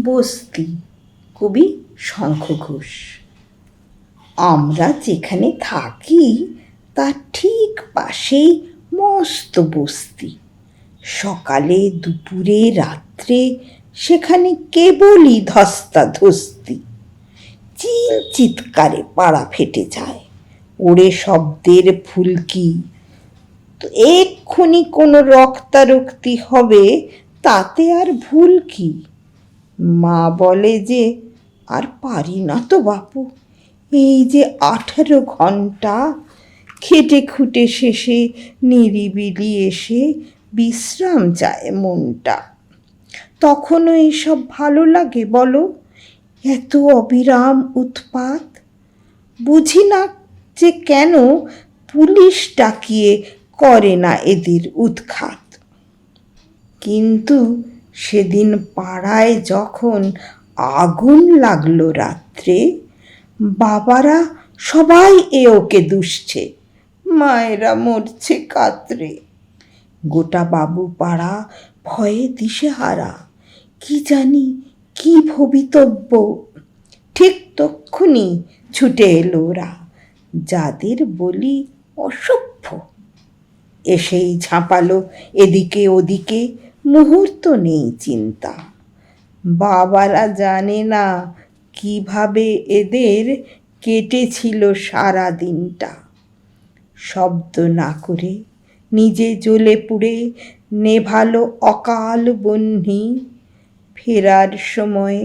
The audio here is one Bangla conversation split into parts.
বস্তি, কবি শঙ্খ ঘোষ। আমরা যেখানে থাকি তার ঠিক পাশেই মস্ত বস্তি। সকালে দুপুরে রাত্রে সেখানে কেবলই ধস্তাধস্তি। চিৎকারে পাড়া ফেটে যায়, ওরে শব্দের ফুলকি। তো এক্ষুনি কোনো রক্তারক্তি হবে, তাতে আর ভুল কি? মা বলে যে, আর পারি না তো বাপু, এই যে 18 ঘন্টা খেটে খুটে শেষে নিরিবিলি এসে বিশ্রাম চায় মনটা। তখনও এইসব ভালো লাগে বলো? এত অবিরাম উৎপাত। বুঝি না যে কেন পুলিশ ডাকিয়ে করে না এদের উৎখাত। কিন্তু সেদিন পাড়ায় যখন আগুন লাগলো রাত্রে, বাবারা সবাই ওকে দুষছে, মায়েরা মরছে কাতরে। গোটা বাবু পাড়া ভয়ে দিশেহারা, কি জানি কি ভবিতব্য। ঠিক তক্ষুনি ছুটে এলো ওরা, যাদের বলি অসভ্য। এসেই ঝাঁপালো এদিকে ওদিকে, মুহূর্ত নেই চিন্তা। বাবারা জানে না কিভাবে এদের কেটেছিল সারা দিনটা। শব্দ না করে নিজে জ্বলে পুড়ে নেভালো অকাল বহ্নি। ফেরার সময়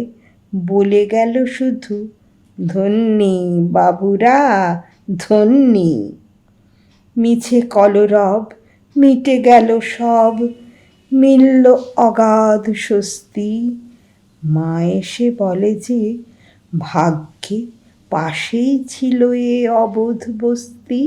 বলে গেল শুধু, ধন্যি বাবুরা ধন্যি। মিছে কলরব মিটে গেল সব, মিলল অগাধ স্বস্তি। মা এসে বলে যে, ভাগ্যে পাশেই ছিল এ অবোধ বস্তি।